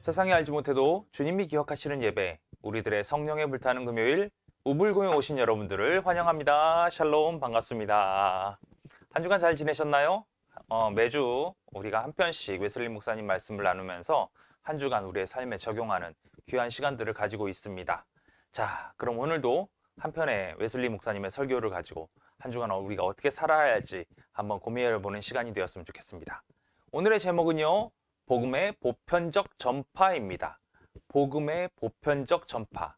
세상에 알지 못해도 주님이 기억하시는 예배, 우리들의 성령에 불타는 금요일, 우불고에 오신 여러분들을 환영합니다. 샬롬, 반갑습니다. 한 주간 잘 지내셨나요? 매주 우리가 한 편씩 웨슬리 목사님 말씀을 나누면서 한 주간 우리의 삶에 적용하는 귀한 시간들을 가지고 있습니다. 자, 그럼 오늘도 한 편의 웨슬리 목사님의 설교를 가지고 한 주간 우리가 어떻게 살아야 할지 한번 고민해보는 시간이 되었으면 좋겠습니다. 오늘의 제목은요, 복음의 보편적 전파입니다. 복음의 보편적 전파.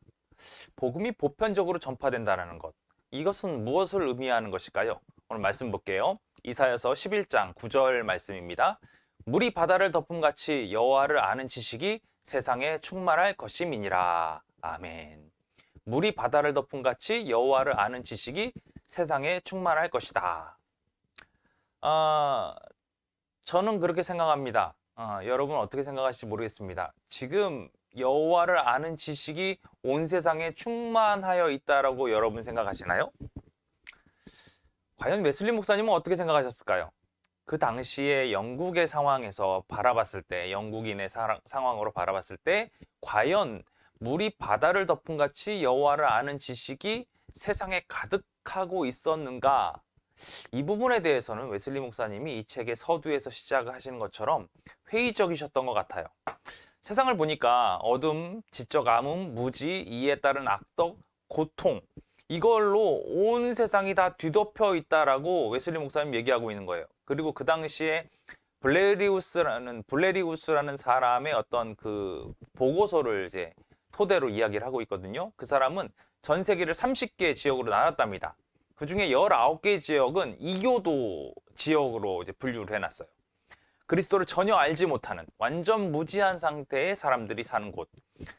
복음이 보편적으로 전파된다는 것. 이것은 무엇을 의미하는 것일까요? 오늘 말씀 볼게요. 이사야서 11장 9절 말씀입니다. 물이 바다를 덮음같이 여호와를 아는 지식이 세상에 충만할 것임이니라. 아멘. 물이 바다를 덮음같이 여호와를 아는 지식이 세상에 충만할 것이다. 저는 그렇게 생각합니다. 여러분 어떻게 생각하실지 모르겠습니다. 지금 여호와를 아는 지식이 온 세상에 충만하여 있다라고 여러분 생각하시나요? 과연 웨슬리 목사님은 어떻게 생각하셨을까요? 그 당시에 영국의 상황에서 바라봤을 때, 영국인의 상황으로 바라봤을 때 과연 물이 바다를 덮음같이 여호와를 아는 지식이 세상에 가득하고 있었는가? 이 부분에 대해서는 웨슬리 목사님이 이 책의 서두에서 시작하시는 것처럼 회의적이셨던 것 같아요. 세상을 보니까 어둠, 지적 암음, 무지, 이에 따른 악덕, 고통, 이걸로 온 세상이 다 뒤덮여 있다라고 웨슬리 목사님 얘기하고 있는 거예요. 그리고 그 당시에 블레리우스라는 사람의 어떤 그 보고서를 이제 토대로 이야기를 하고 있거든요. 그 사람은 전 세계를 30개 지역으로 나눴답니다. 그 중에 19개 지역은 이교도 지역으로 이제 분류를 해놨어요. 그리스도를 전혀 알지 못하는 완전 무지한 상태의 사람들이 사는 곳.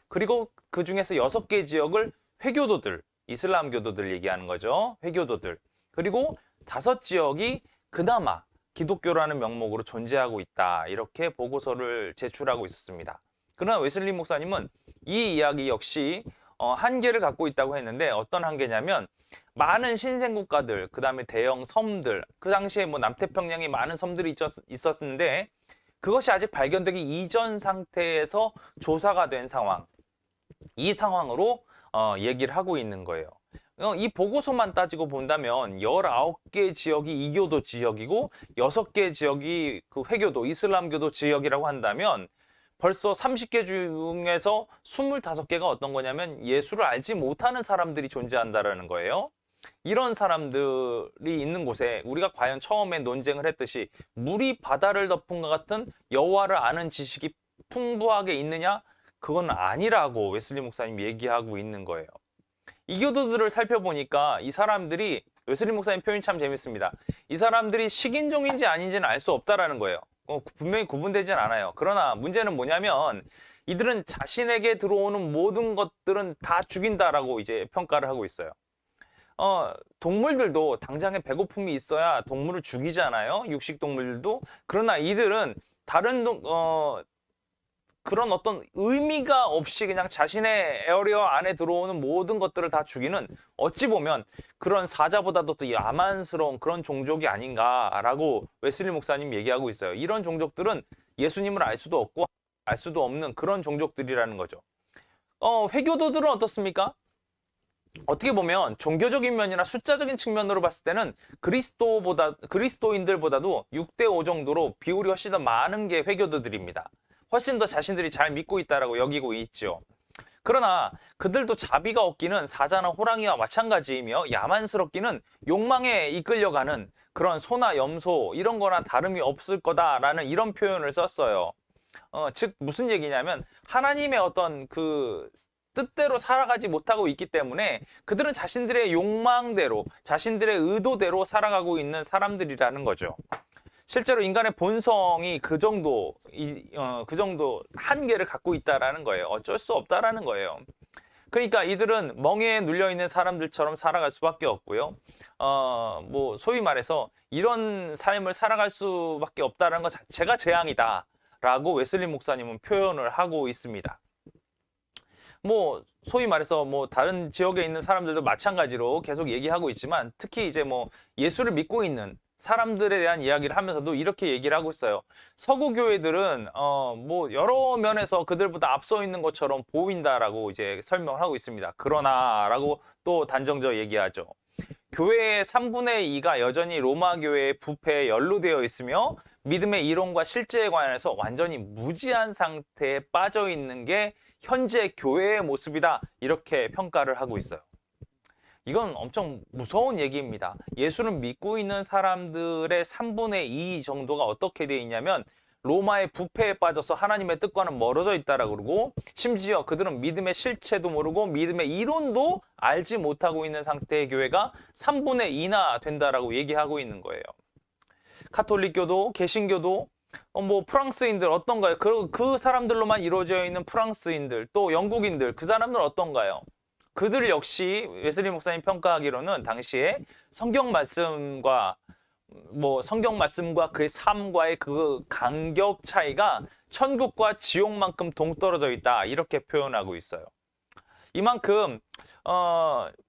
그리고 그 중에서 6개 지역을 회교도들, 이슬람교도들 얘기하는 거죠. 회교도들. 그리고 5지역이 그나마 기독교라는 명목으로 존재하고 있다. 이렇게 보고서를 제출하고 있었습니다. 그러나 웨슬리 목사님은 이 이야기 역시 한계를 갖고 있다고 했는데 어떤 한계냐면 많은 신생국가들, 그 다음에 대형 섬들, 그 당시에 뭐 남태평양에 많은 섬들이 있었는데 그것이 아직 발견되기 이전 상태에서 조사가 된 상황, 이 상황으로 얘기를 하고 있는 거예요. 이 보고서만 따지고 본다면 19개 지역이 이교도 지역이고 6개 지역이 그 회교도, 이슬람교도 지역이라고 한다면 벌써 30개 중에서 25개가 어떤 거냐면 예수를 알지 못하는 사람들이 존재한다라는 거예요. 이런 사람들이 있는 곳에 우리가 과연 처음에 논쟁을 했듯이 물이 바다를 덮은 것 같은 여호와를 아는 지식이 풍부하게 있느냐? 그건 아니라고 웨슬리 목사님 얘기하고 있는 거예요. 이교도들을 살펴보니까 이 사람들이, 웨슬리 목사님 표현이 참 재밌습니다. 이 사람들이 식인종인지 아닌지는 알 수 없다라는 거예요. 분명히 구분되진 않아요. 그러나 문제는 뭐냐면 이들은 자신에게 들어오는 모든 것들은 다 죽인다라고 이제 평가를 하고 있어요. 동물들도 당장에 배고픔이 있어야 동물을 죽이잖아요. 육식 동물들도. 그러나 이들은 다른 그런 어떤 의미가 없이 그냥 자신의 에어리어 안에 들어오는 모든 것들을 다 죽이는, 어찌 보면 그런 사자보다도 더 야만스러운 그런 종족이 아닌가라고 웨슬리 목사님 얘기하고 있어요. 이런 종족들은 예수님을 알 수도 없고 알 수도 없는 그런 종족들이라는 거죠. 회교도들은 어떻습니까? 어떻게 보면 종교적인 면이나 숫자적인 측면으로 봤을 때는 그리스도인들보다도 6대5 정도로 비율이 훨씬 더 많은 게 회교도들입니다. 훨씬 더 자신들이 잘 믿고 있다라고 여기고 있죠. 그러나 그들도 자비가 없기는 사자나 호랑이와 마찬가지이며 야만스럽기는 욕망에 이끌려가는 그런 소나 염소 이런 거나 다름이 없을 거다라는 이런 표현을 썼어요. 즉 무슨 얘기냐면 하나님의 어떤 그 뜻대로 살아가지 못하고 있기 때문에 그들은 자신들의 욕망대로, 자신들의 의도대로 살아가고 있는 사람들이라는 거죠. 실제로 인간의 본성이 그 정도 한계를 갖고 있다라는 거예요. 어쩔 수 없다라는 거예요. 그러니까 이들은 멍에에 눌려 있는 사람들처럼 살아갈 수밖에 없고요. 뭐 소위 말해서 이런 삶을 살아갈 수밖에 없다는 것 자체가 재앙이다라고 웨슬리 목사님은 표현을 하고 있습니다. 뭐 소위 말해서 뭐 다른 지역에 있는 사람들도 마찬가지로 계속 얘기하고 있지만, 특히 이제 뭐 예수를 믿고 있는 사람들에 대한 이야기를 하면서도 이렇게 얘기를 하고 있어요. 서구 교회들은 뭐 여러 면에서 그들보다 앞서 있는 것처럼 보인다라고 이제 설명을 하고 있습니다. 그러나라고 또 단정져 얘기하죠. 교회의 3분의 2가 여전히 로마 교회의 부패에 연루되어 있으며 믿음의 이론과 실제에 관해서 완전히 무지한 상태에 빠져 있는 게 현재 교회의 모습이다, 이렇게 평가를 하고 있어요. 이건 엄청 무서운 얘기입니다. 예수를 믿고 있는 사람들의 3분의 2 정도가 어떻게 되어 있냐면 로마의 부패에 빠져서 하나님의 뜻과는 멀어져 있다라고 그러고, 심지어 그들은 믿음의 실체도 모르고 믿음의 이론도 알지 못하고 있는 상태의 교회가 3분의 2나 된다라고 얘기하고 있는 거예요. 카톨릭교도 개신교도 뭐 프랑스인들 어떤가요? 그 사람들로만 이루어져 있는 프랑스인들, 또 영국인들, 그 사람들 어떤가요? 그들 역시 웨슬리 목사님 평가하기로는 당시에 성경 말씀과 그의 삶과의 그 간격 차이가 천국과 지옥만큼 동떨어져 있다, 이렇게 표현하고 있어요. 이만큼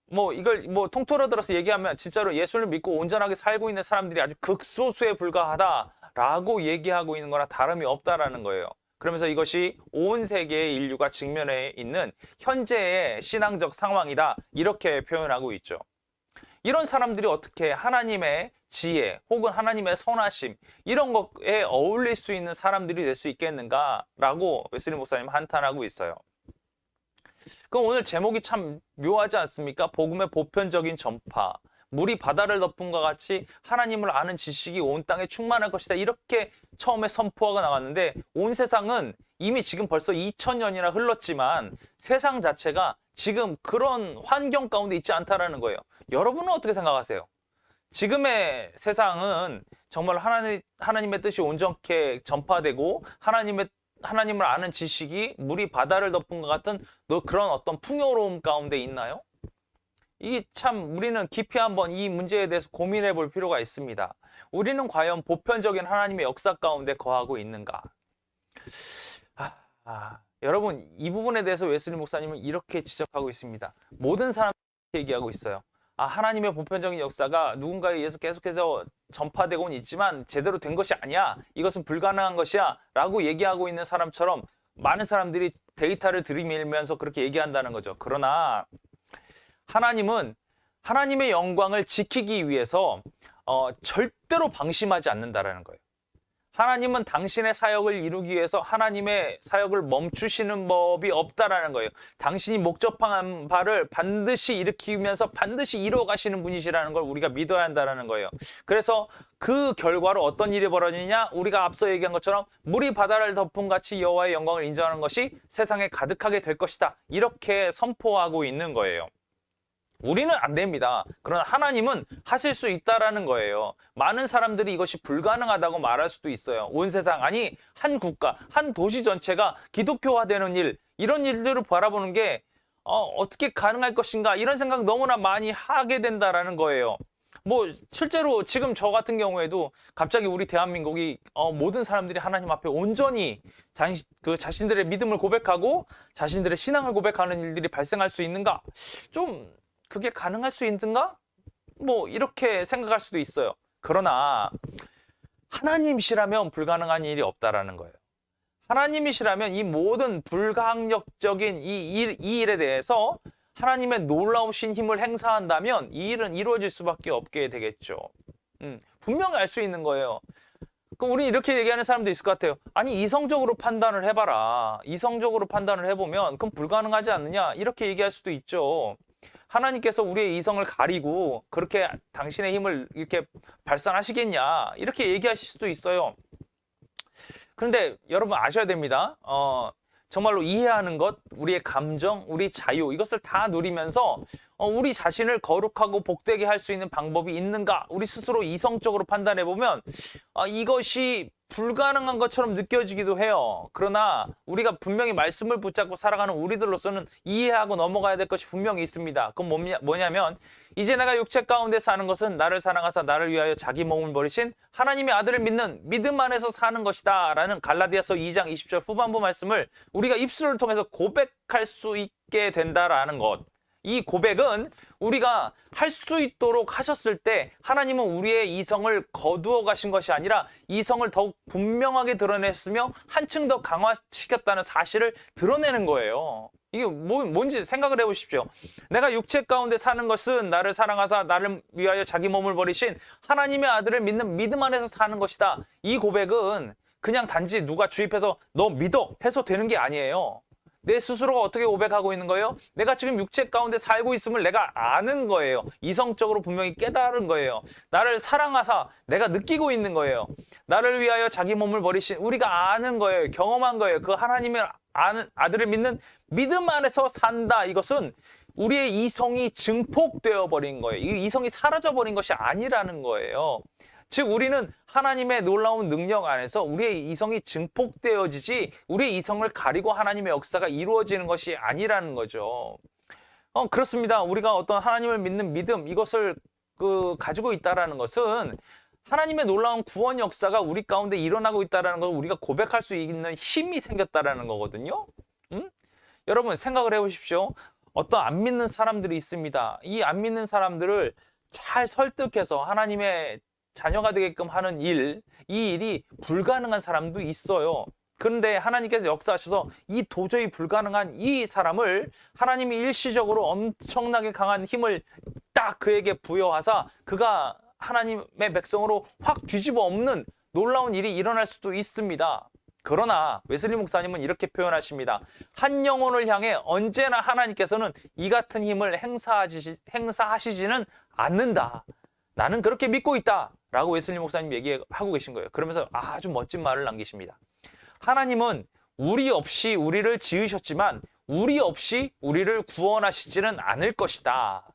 뭐 이걸 뭐 통틀어 들어서 얘기하면 진짜로 예수를 믿고 온전하게 살고 있는 사람들이 아주 극소수에 불과하다라고 얘기하고 있는 거나 다름이 없다라는 거예요. 그러면서 이것이 온 세계의 인류가 직면해 있는 현재의 신앙적 상황이다, 이렇게 표현하고 있죠. 이런 사람들이 어떻게 하나님의 지혜 혹은 하나님의 선하심, 이런 것에 어울릴 수 있는 사람들이 될 수 있겠는가라고 웨슬리 목사님 한탄하고 있어요. 그럼 오늘 제목이 참 묘하지 않습니까? 복음의 보편적인 전파, 물이 바다를 덮은 것 같이 하나님을 아는 지식이 온 땅에 충만할 것이다, 이렇게 처음에 선포가 나왔는데, 온 세상은 이미 지금 벌써 2000년이나 흘렀지만 세상 자체가 지금 그런 환경 가운데 있지 않다라는 거예요. 여러분은 어떻게 생각하세요? 지금의 세상은 정말 하나님의 뜻이 온전케 전파되고 하나님을 아는 지식이 물이 바다를 덮은 것 같은 그런 어떤 풍요로움 가운데 있나요? 이게 참 우리는 깊이 한번 이 문제에 대해서 고민해 볼 필요가 있습니다. 우리는 과연 보편적인 하나님의 역사 가운데 거하고 있는가? 여러분, 이 부분에 대해서 웨슬리 목사님은 이렇게 지적하고 있습니다. 모든 사람들이 얘기하고 있어요. 하나님의 보편적인 역사가 누군가에 의해서 계속해서 전파되고는 있지만 제대로 된 것이 아니야, 이것은 불가능한 것이야 라고 얘기하고 있는 사람처럼 많은 사람들이 데이터를 들이밀면서 그렇게 얘기한다는 거죠. 그러나 하나님은 하나님의 영광을 지키기 위해서 절대로 방심하지 않는다라는 거예요. 하나님은 당신의 사역을 이루기 위해서 하나님의 사역을 멈추시는 법이 없다라는 거예요. 당신이 목적한 바를 반드시 일으키면서 반드시 이루어 가시는 분이시라는 걸 우리가 믿어야 한다는 거예요. 그래서 그 결과로 어떤 일이 벌어지냐? 우리가 앞서 얘기한 것처럼 물이 바다를 덮은 같이 여호와의 영광을 인정하는 것이 세상에 가득하게 될 것이다, 이렇게 선포하고 있는 거예요. 우리는 안 됩니다. 그러나 하나님은 하실 수 있다라는 거예요. 많은 사람들이 이것이 불가능하다고 말할 수도 있어요. 온 세상, 아니 한 국가, 한 도시 전체가 기독교화되는 일, 이런 일들을 바라보는 게 어떻게 가능할 것인가, 이런 생각 너무나 많이 하게 된다라는 거예요. 뭐 실제로 지금 저 같은 경우에도 갑자기 우리 대한민국이 모든 사람들이 하나님 앞에 온전히 자신들의 믿음을 고백하고 자신들의 신앙을 고백하는 일들이 발생할 수 있는가? 좀 그게 가능할 수 있는가? 뭐 이렇게 생각할 수도 있어요. 그러나 하나님이시라면 불가능한 일이 없다라는 거예요. 하나님이시라면 이 모든 불가항력적인 이 일에 대해서 하나님의 놀라우신 힘을 행사한다면 이 일은 이루어질 수밖에 없게 되겠죠. 분명히 알 수 있는 거예요. 그럼 우리 이렇게 얘기하는 사람도 있을 것 같아요. 아니 이성적으로 판단을 해봐라. 이성적으로 판단을 해보면 그럼 불가능하지 않느냐, 이렇게 얘기할 수도 있죠. 하나님께서 우리의 이성을 가리고 그렇게 당신의 힘을 이렇게 발산하시겠냐, 이렇게 얘기하실 수도 있어요. 그런데 여러분 아셔야 됩니다. 정말로 이해하는 것, 우리의 감정, 우리 자유 이것을 다 누리면서 우리 자신을 거룩하고 복되게 할 수 있는 방법이 있는가? 우리 스스로 이성적으로 판단해 보면 이것이 불가능한 것처럼 느껴지기도 해요. 그러나 우리가 분명히 말씀을 붙잡고 살아가는 우리들로서는 이해하고 넘어가야 될 것이 분명히 있습니다. 그건 뭐냐면 이제 내가 육체 가운데 사는 것은 나를 사랑하사 나를 위하여 자기 몸을 버리신 하나님의 아들을 믿는 믿음 안에서 사는 것이다 라는 갈라디아서 2장 20절 후반부 말씀을 우리가 입술을 통해서 고백할 수 있게 된다라는 것. 이 고백은 우리가 할 수 있도록 하셨을 때 하나님은 우리의 이성을 거두어 가신 것이 아니라 이성을 더욱 분명하게 드러냈으며 한층 더 강화시켰다는 사실을 드러내는 거예요. 이게 뭔지 생각을 해보십시오. 내가 육체 가운데 사는 것은 나를 사랑하사 나를 위하여 자기 몸을 버리신 하나님의 아들을 믿는 믿음 안에서 사는 것이다. 이 고백은 그냥 단지 누가 주입해서 너 믿어 해서 되는 게 아니에요. 내 스스로가 어떻게 고백하고 있는 거예요? 내가 지금 육체 가운데 살고 있음을 내가 아는 거예요. 이성적으로 분명히 깨달은 거예요. 나를 사랑하사 내가 느끼고 있는 거예요. 나를 위하여 자기 몸을 버리신 우리가 아는 거예요. 경험한 거예요. 그 하나님의 아들을 믿는 믿음 안에서 산다. 이것은 우리의 이성이 증폭되어 버린 거예요. 이 이성이 사라져 버린 것이 아니라는 거예요. 즉 우리는 하나님의 놀라운 능력 안에서 우리의 이성이 증폭되어지지 우리의 이성을 가리고 하나님의 역사가 이루어지는 것이 아니라는 거죠. 그렇습니다. 우리가 어떤 하나님을 믿는 믿음 이것을 가지고 있다라는 것은 하나님의 놀라운 구원 역사가 우리 가운데 일어나고 있다라는 것을 우리가 고백할 수 있는 힘이 생겼다라는 거거든요. 여러분 생각을 해보십시오. 어떤 안 믿는 사람들이 있습니다. 이 안 믿는 사람들을 잘 설득해서 하나님의 자녀가 되게끔 하는 이 일이 불가능한 사람도 있어요. 그런데 하나님께서 역사하셔서 이 도저히 불가능한 이 사람을 하나님이 일시적으로 엄청나게 강한 힘을 딱 그에게 부여하사 그가 하나님의 백성으로 확 뒤집어 엎는 놀라운 일이 일어날 수도 있습니다. 그러나 웨슬리 목사님은 이렇게 표현하십니다. 한 영혼을 향해 언제나 하나님께서는 이 같은 힘을 행사하시지는 않는다. 나는 그렇게 믿고 있다 라고 웨슬리 목사님 얘기하고 계신 거예요. 그러면서 아주 멋진 말을 남기십니다. 하나님은 우리 없이 우리를 지으셨지만 우리 없이 우리를 구원하시지는 않을 것이다.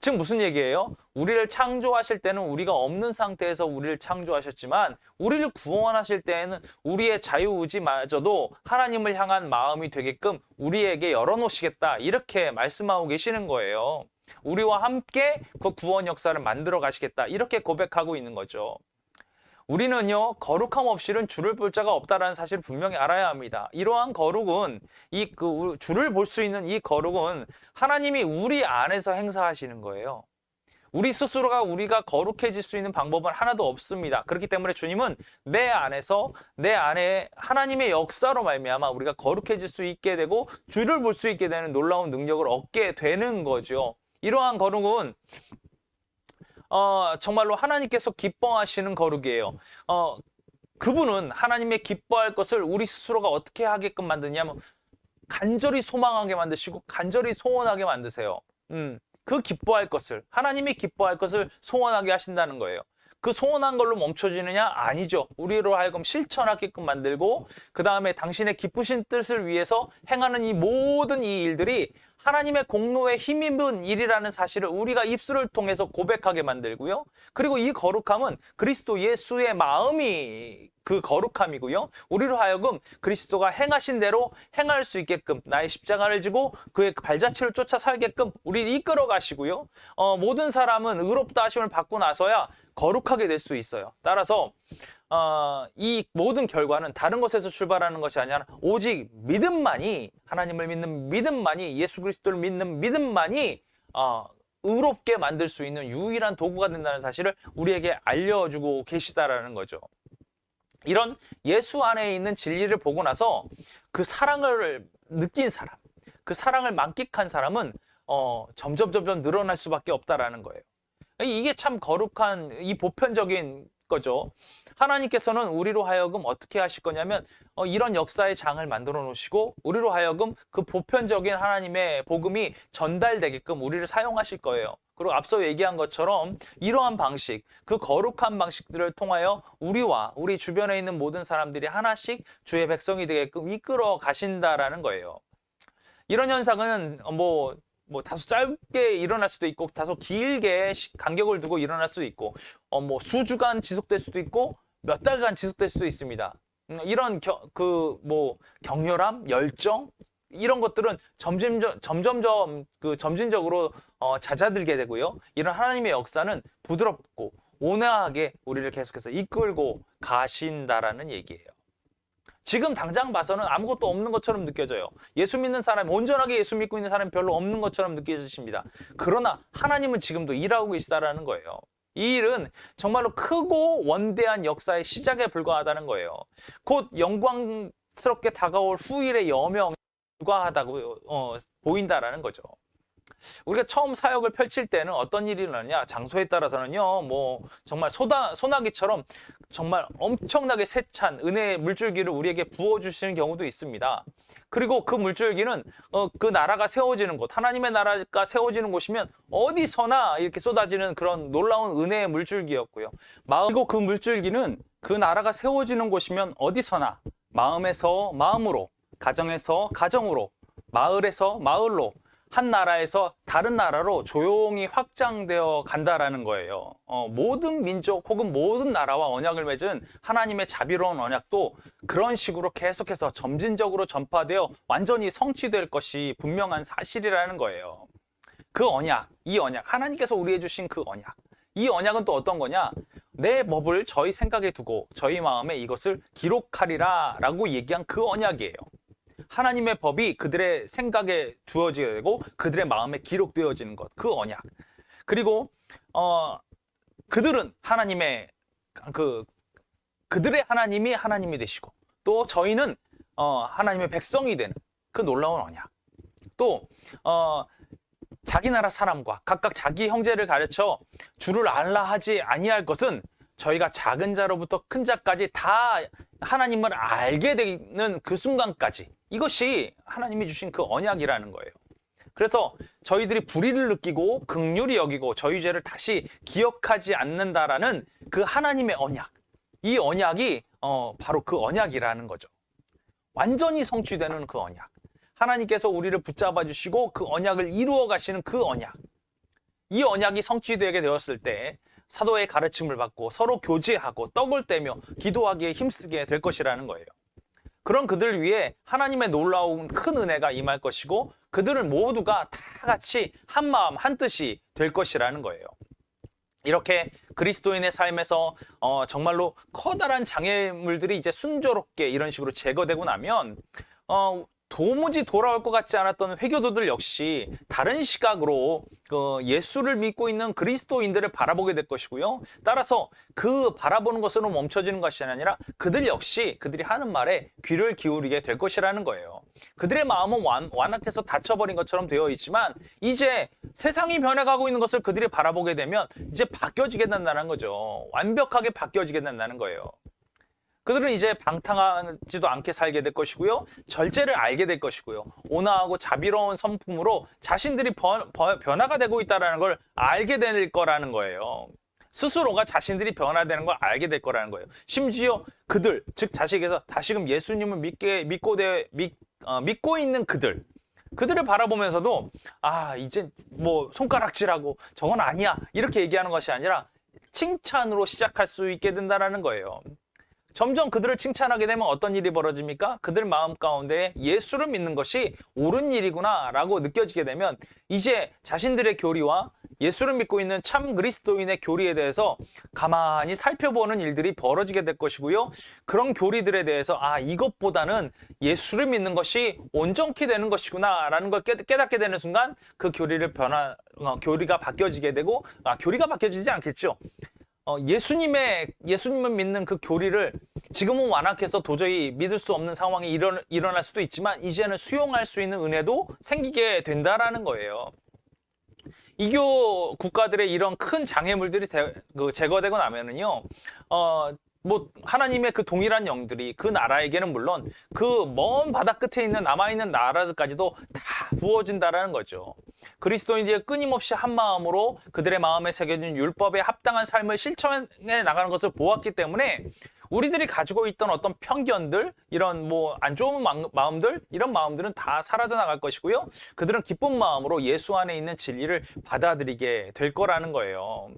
즉 무슨 얘기예요? 우리를 창조하실 때는 우리가 없는 상태에서 우리를 창조하셨지만 우리를 구원하실 때에는 우리의 자유의지마저도 하나님을 향한 마음이 되게끔 우리에게 열어놓으시겠다 이렇게 말씀하고 계시는 거예요. 우리와 함께 그 구원 역사를 만들어 가시겠다 이렇게 고백하고 있는 거죠. 우리는요 거룩함 없이는 주를 볼 자가 없다라는 사실을 분명히 알아야 합니다. 이러한 거룩은 주를 볼 수 있는 이 거룩은 하나님이 우리 안에서 행사하시는 거예요. 우리 스스로가 우리가 거룩해질 수 있는 방법은 하나도 없습니다. 그렇기 때문에 주님은 내 안에 하나님의 역사로 말미암아 우리가 거룩해질 수 있게 되고 주를 볼 수 있게 되는 놀라운 능력을 얻게 되는 거죠. 이러한 거룩은 정말로 하나님께서 기뻐하시는 거룩이에요. 그분은 하나님의 기뻐할 것을 우리 스스로가 어떻게 하게끔 만드냐면 간절히 소망하게 만드시고 간절히 소원하게 만드세요. 그 기뻐할 것을 하나님이 기뻐할 것을 소원하게 하신다는 거예요. 그 소원한 걸로 멈춰지느냐? 아니죠. 우리로 하여금 실천하게끔 만들고 그 다음에 당신의 기쁘신 뜻을 위해서 행하는 이 모든 이 일들이 하나님의 공로에 힘입은 일이라는 사실을 우리가 입술을 통해서 고백하게 만들고요. 그리고 이 거룩함은 그리스도 예수의 마음이 그 거룩함이고요. 우리로 하여금 그리스도가 행하신 대로 행할 수 있게끔 나의 십자가를 지고 그의 발자취를 쫓아 살게끔 우리를 이끌어 가시고요. 모든 사람은 의롭다 하심을 받고 나서야 거룩하게 될 수 있어요. 따라서 이 모든 결과는 다른 것에서 출발하는 것이 아니라 오직 믿음만이 하나님을 믿는 믿음만이 예수 그리스도를 믿는 믿음만이 의롭게 만들 수 있는 유일한 도구가 된다는 사실을 우리에게 알려주고 계시다라는 거죠. 이런 예수 안에 있는 진리를 보고 나서 그 사랑을 느낀 사람, 그 사랑을 만끽한 사람은 점점 늘어날 수밖에 없다라는 거예요. 이게 참 거룩한 이 보편적인 거죠. 하나님께서는 우리로 하여금 어떻게 하실 거냐면 이런 역사의 장을 만들어 놓으시고 우리로 하여금 그 보편적인 하나님의 복음이 전달되게끔 우리를 사용하실 거예요. 그리고 앞서 얘기한 것처럼 이러한 방식, 그 거룩한 방식들을 통하여 우리와 우리 주변에 있는 모든 사람들이 하나씩 주의 백성이 되게끔 이끌어 가신다라는 거예요. 이런 현상은 뭐 다소 짧게 일어날 수도 있고 다소 길게 간격을 두고 일어날 수도 있고 뭐 수주간 지속될 수도 있고 몇 달간 지속될 수도 있습니다. 이런 격렬함, 열정 이런 것들은 점점점 점진적으로 잦아들게 되고요. 이런 하나님의 역사는 부드럽고 온화하게 우리를 계속해서 이끌고 가신다라는 얘기예요. 지금 당장 봐서는 아무것도 없는 것처럼 느껴져요. 예수 믿는 사람, 온전하게 예수 믿고 있는 사람이 별로 없는 것처럼 느껴지십니다. 그러나 하나님은 지금도 일하고 계시다라는 거예요. 이 일은 정말로 크고 원대한 역사의 시작에 불과하다는 거예요. 곧 영광스럽게 다가올 후일의 여명에 불과하다고 보인다라는 거죠. 우리가 처음 사역을 펼칠 때는 어떤 일이 일어나냐, 장소에 따라서는요, 뭐 정말 소나기처럼 정말 엄청나게 세찬 은혜의 물줄기를 우리에게 부어주시는 경우도 있습니다. 그리고 그 물줄기는 그 나라가 세워지는 곳, 하나님의 나라가 세워지는 곳이면 어디서나 이렇게 쏟아지는 그런 놀라운 은혜의 물줄기였고요. 그리고 그 물줄기는 그 나라가 세워지는 곳이면 어디서나 마음에서 마음으로, 가정에서 가정으로, 마을에서 마을로, 한 나라에서 다른 나라로 조용히 확장되어 간다라는 거예요. 모든 민족 혹은 모든 나라와 언약을 맺은 하나님의 자비로운 언약도 그런 식으로 계속해서 점진적으로 전파되어 완전히 성취될 것이 분명한 사실이라는 거예요. 그 언약, 이 언약, 하나님께서 우리에게 주신 그 언약. 이 언약은 또 어떤 거냐? 내 법을 저희 생각에 두고 저희 마음에 이것을 기록하리라 라고 얘기한 그 언약이에요. 하나님의 법이 그들의 생각에 두어지게 되고 그들의 마음에 기록되어지는 것, 그 언약. 그리고 그들은 그들의 하나님이 하나님이 되시고 또 저희는 하나님의 백성이 되는 그 놀라운 언약. 또 자기 나라 사람과 각각 자기 형제를 가르쳐 주를 알라 하지 아니할 것은 저희가 작은 자로부터 큰 자까지 다 하나님을 알게 되는 그 순간까지, 이것이 하나님이 주신 그 언약이라는 거예요. 그래서 저희들이 불의를 느끼고 긍휼히 여기고 저희 죄를 다시 기억하지 않는다라는 그 하나님의 언약, 이 언약이 바로 그 언약이라는 거죠. 완전히 성취되는 그 언약, 하나님께서 우리를 붙잡아 주시고 그 언약을 이루어 가시는 그 언약, 이 언약이 성취되게 되었을 때 사도의 가르침을 받고 서로 교제하고 떡을 떼며 기도하기에 힘쓰게 될 것이라는 거예요. 그런 그들 위해 하나님의 놀라운 큰 은혜가 임할 것이고 그들은 모두가 다 같이 한 마음 한 뜻이 될 것이라는 거예요. 이렇게 그리스도인의 삶에서 정말로 커다란 장애물들이 이제 순조롭게 이런 식으로 제거되고 나면 도무지 돌아올 것 같지 않았던 회교도들 역시 다른 시각으로 예수를 믿고 있는 그리스도인들을 바라보게 될 것이고요. 따라서 그 바라보는 것으로 멈춰지는 것이 아니라 그들 역시 그들이 하는 말에 귀를 기울이게 될 것이라는 거예요. 그들의 마음은 완악해서 닫혀버린 것처럼 되어 있지만 이제 세상이 변해가고 있는 것을 그들이 바라보게 되면 이제 바뀌어지게 된다는 거죠. 완벽하게 바뀌어지게 된다는 거예요. 그들은 이제 방탕하지도 않게 살게 될 것이고요. 절제를 알게 될 것이고요. 온화하고 자비로운 성품으로 자신들이 변화가 되고 있다는 걸 알게 될 거라는 거예요. 스스로가 자신들이 변화되는 걸 알게 될 거라는 거예요. 심지어 그들, 즉 자식에서 다시금 예수님을 믿고 있는 그들을 바라보면서도 이제 뭐 손가락질하고 저건 아니야 이렇게 얘기하는 것이 아니라 칭찬으로 시작할 수 있게 된다는 거예요. 점점 그들을 칭찬하게 되면 어떤 일이 벌어집니까? 그들 마음 가운데 예수를 믿는 것이 옳은 일이구나 라고 느껴지게 되면 이제 자신들의 교리와 예수를 믿고 있는 참 그리스도인의 교리에 대해서 가만히 살펴보는 일들이 벌어지게 될 것이고요. 그런 교리들에 대해서 이것보다는 예수를 믿는 것이 온전히 되는 것이구나 라는 걸 깨닫게 되는 순간 그 교리가 바뀌어지게 되고 교리가 바뀌어지지 않겠죠. 예수님을 믿는 그 교리를 지금은 완악해서 도저히 믿을 수 없는 상황이 일어날 수도 있지만 이제는 수용할 수 있는 은혜도 생기게 된다라는 거예요. 이교 국가들의 이런 큰 장애물들이 제거되고 나면은요, 하나님의 그 동일한 영들이 그 나라에게는 물론 그 먼 바다 끝에 있는 남아있는 나라들까지도 다 부어진다라는 거죠. 그리스도인들이 끊임없이 한 마음으로 그들의 마음에 새겨진 율법에 합당한 삶을 실천해 나가는 것을 보았기 때문에 우리들이 가지고 있던 어떤 편견들, 이런 뭐 안 좋은 마음들, 이런 마음들은 다 사라져 나갈 것이고요. 그들은 기쁜 마음으로 예수 안에 있는 진리를 받아들이게 될 거라는 거예요.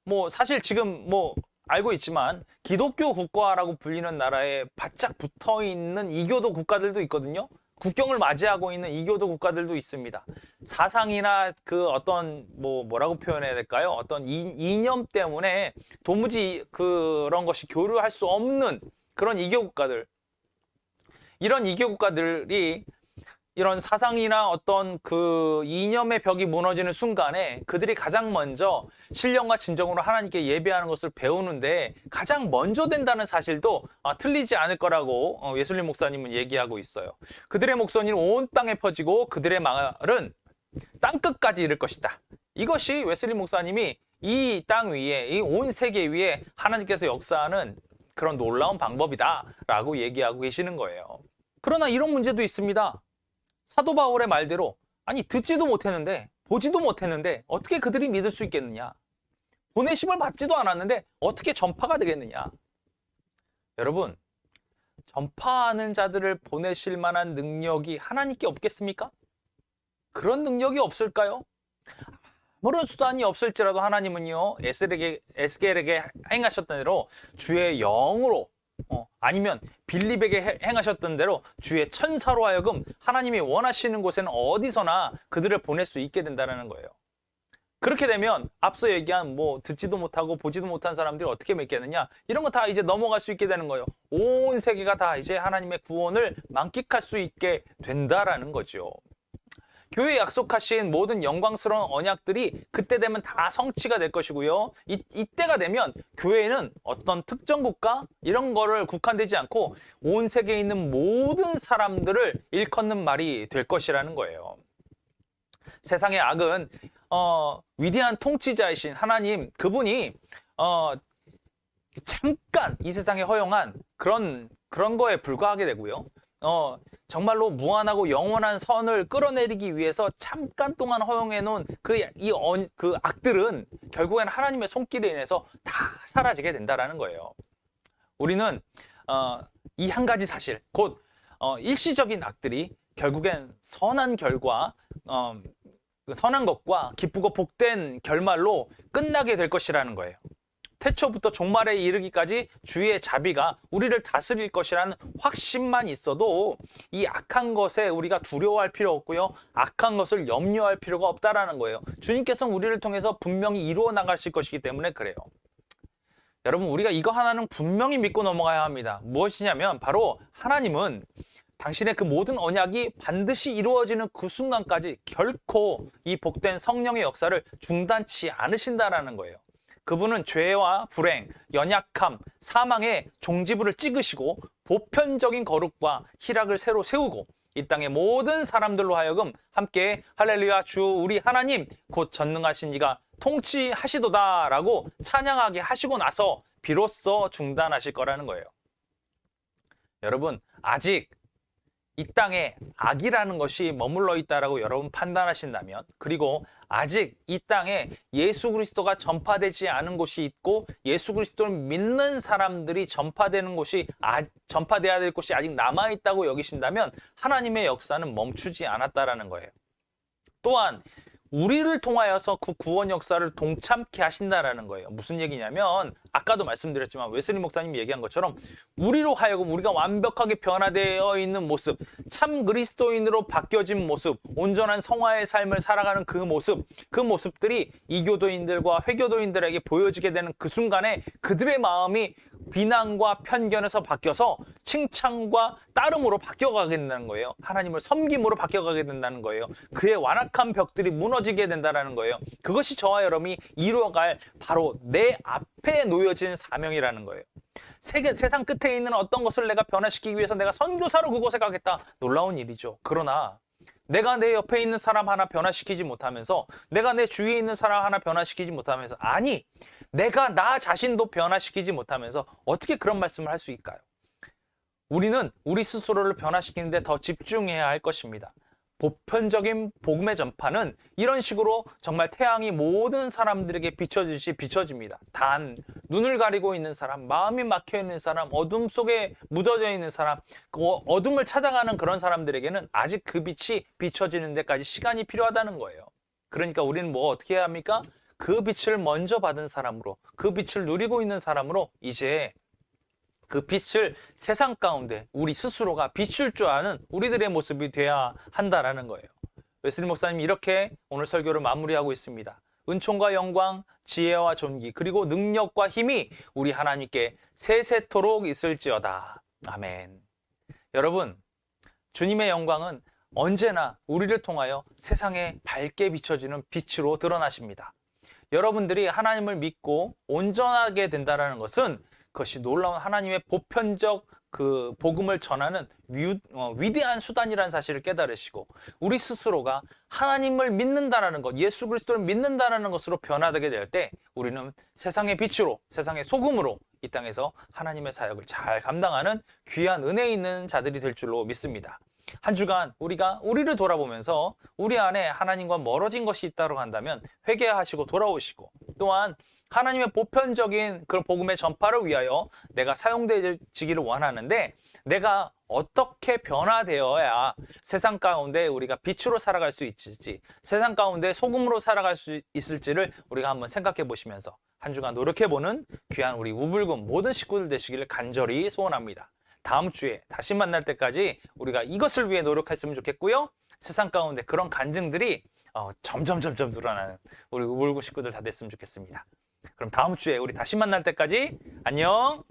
뭐 사실 지금 뭐 알고 있지만 기독교 국가라고 불리는 나라에 바짝 붙어 있는 이교도 국가들도 있거든요. 국경을 맞이하고 있는 이교도 국가들도 있습니다. 사상이나 그 어떤 뭐라고 표현해야 될까요? 어떤 이념 때문에 도무지 그런 것이 교류할 수 없는 그런 이교 국가들. 이런 이교 국가들이 이런 사상이나 어떤 그 이념의 벽이 무너지는 순간에 그들이 가장 먼저 신령과 진정으로 하나님께 예배하는 것을 배우는데 가장 먼저 된다는 사실도 틀리지 않을 거라고 웨슬리 목사님은 얘기하고 있어요. 그들의 목소리는 온 땅에 퍼지고 그들의 말은 땅끝까지 이를 것이다. 이것이 웨슬리 목사님이 이 땅 위에, 이 온 세계 위에 하나님께서 역사하는 그런 놀라운 방법이다라고 얘기하고 계시는 거예요. 그러나 이런 문제도 있습니다. 사도 바울의 말대로 아니 듣지도 못했는데 보지도 못했는데 어떻게 그들이 믿을 수 있겠느냐? 보내심을 받지도 않았는데 어떻게 전파가 되겠느냐? 여러분, 전파하는 자들을 보내실 만한 능력이 하나님께 없겠습니까? 그런 능력이 없을까요? 아무런 수단이 없을지라도 하나님은요, 에스겔에게 행하셨던 대로 주의 영으로 아니면 빌립에게 행하셨던 대로 주의 천사로 하여금 하나님이 원하시는 곳에는 어디서나 그들을 보낼 수 있게 된다는 거예요. 그렇게 되면 앞서 얘기한 뭐 듣지도 못하고 보지도 못한 사람들이 어떻게 믿겠느냐, 이런 거 다 이제 넘어갈 수 있게 되는 거예요. 온 세계가 다 이제 하나님의 구원을 만끽할 수 있게 된다라는 거죠. 교회에 약속하신 모든 영광스러운 언약들이 그때 되면 다 성취가 될 것이고요. 이때가 되면 교회는 어떤 특정 국가 이런 거를 국한되지 않고 온 세계에 있는 모든 사람들을 일컫는 말이 될 것이라는 거예요. 세상의 악은 위대한 통치자이신 하나님, 그분이 잠깐 이 세상에 허용한 그런 거에 불과하게 되고요. 정말로 무한하고 영원한 선을 끌어내리기 위해서 잠깐 동안 허용해 놓은 그 악들은 결국에는 하나님의 손길에 인해서 다 사라지게 된다라는 거예요. 우리는 이 한 가지 사실, 곧 일시적인 악들이 결국엔 선한 결과, 선한 것과 기쁘고 복된 결말로 끝나게 될 것이라는 거예요. 태초부터 종말에 이르기까지 주의 자비가 우리를 다스릴 것이라는 확신만 있어도 이 악한 것에 우리가 두려워할 필요 없고요. 악한 것을 염려할 필요가 없다라는 거예요. 주님께서는 우리를 통해서 분명히 이루어 나가실 것이기 때문에 그래요. 여러분, 우리가 이거 하나는 분명히 믿고 넘어가야 합니다. 무엇이냐면 바로 하나님은 당신의 그 모든 언약이 반드시 이루어지는 그 순간까지 결코 이 복된 성령의 역사를 중단치 않으신다라는 거예요. 그분은 죄와 불행, 연약함, 사망의 종지부를 찍으시고 보편적인 거룩과 희락을 새로 세우고 이 땅의 모든 사람들로 하여금 함께 할렐루야 주 우리 하나님 곧 전능하신 이가 통치하시도다 라고 찬양하게 하시고 나서 비로소 중단하실 거라는 거예요. 여러분, 아직 이 땅에 악이라는 것이 머물러 있다라고 여러분 판단하신다면, 그리고 아직 이 땅에 예수 그리스도가 전파되지 않은 곳이 있고 예수 그리스도를 믿는 사람들이 전파돼야 될 곳이 아직 남아있다고 여기신다면 하나님의 역사는 멈추지 않았다라는 거예요. 또한 우리를 통하여서 그 구원 역사를 동참케 하신다라는 거예요. 무슨 얘기냐면 아까도 말씀드렸지만 웨슬리 목사님이 얘기한 것처럼 우리로 하여금 우리가 완벽하게 변화되어 있는 모습, 참 그리스도인으로 바뀌어진 모습, 온전한 성화의 삶을 살아가는 그 모습들이 이교도인들과 회교도인들에게 보여지게 되는 그 순간에 그들의 마음이 비난과 편견에서 바뀌어서 칭찬과 따름으로 바뀌어가게 된다는 거예요. 하나님을 섬김으로 바뀌어가게 된다는 거예요. 그의 완악한 벽들이 무너지게 된다는 거예요. 그것이 저와 여러분이 이루어갈 바로 내 앞에 놓여진 사명이라는 거예요. 세상 끝에 있는 어떤 것을 내가 변화시키기 위해서 내가 선교사로 그곳에 가겠다. 놀라운 일이죠. 그러나 내가 내 옆에 있는 사람 하나 변화시키지 못하면서, 내가 내 주위에 있는 사람 하나 변화시키지 못하면서, 아니 내가 나 자신도 변화시키지 못하면서 어떻게 그런 말씀을 할 수 있을까요? 우리는 우리 스스로를 변화시키는데 더 집중해야 할 것입니다. 보편적인 복음의 전파는 이런 식으로 정말 태양이 모든 사람들에게 비춰지듯이 비춰집니다. 단 눈을 가리고 있는 사람, 마음이 막혀 있는 사람, 어둠 속에 묻어져 있는 사람, 그 어둠을 찾아가는 그런 사람들에게는 아직 그 빛이 비춰지는 데까지 시간이 필요하다는 거예요. 그러니까 우리는 뭐 어떻게 해야 합니까? 그 빛을 먼저 받은 사람으로, 그 빛을 누리고 있는 사람으로 이제 그 빛을 세상 가운데 우리 스스로가 비출 줄 아는 우리들의 모습이 돼야 한다라는 거예요. 웨슬리 목사님이 이렇게 오늘 설교를 마무리하고 있습니다. 은총과 영광, 지혜와 존귀, 그리고 능력과 힘이 우리 하나님께 세세토록 있을지어다. 아멘. 여러분, 주님의 영광은 언제나 우리를 통하여 세상에 밝게 비춰지는 빛으로 드러나십니다. 여러분들이 하나님을 믿고 온전하게 된다는 것은 그것이 놀라운 하나님의 보편적 그 복음을 전하는 위대한 수단이라는 사실을 깨달으시고 우리 스스로가 하나님을 믿는다라는 것, 예수 그리스도를 믿는다라는 것으로 변화되게 될 때 우리는 세상의 빛으로, 세상의 소금으로 이 땅에서 하나님의 사역을 잘 감당하는 귀한 은혜 있는 자들이 될 줄로 믿습니다. 한 주간 우리가 우리를 돌아보면서 우리 안에 하나님과 멀어진 것이 있다고 한다면 회개하시고 돌아오시고, 또한 하나님의 보편적인 그 복음의 전파를 위하여 내가 사용되기를 원하는데 내가 어떻게 변화되어야 세상 가운데 우리가 빛으로 살아갈 수 있을지, 세상 가운데 소금으로 살아갈 수 있을지를 우리가 한번 생각해 보시면서 한 주간 노력해보는 귀한 우리 우불금 모든 식구들 되시기를 간절히 소원합니다. 다음 주에 다시 만날 때까지 우리가 이것을 위해 노력했으면 좋겠고요. 세상 가운데 그런 간증들이 점점 늘어나는 우리 우불금 식구들 다 됐으면 좋겠습니다. 그럼 다음 주에 우리 다시 만날 때까지 안녕.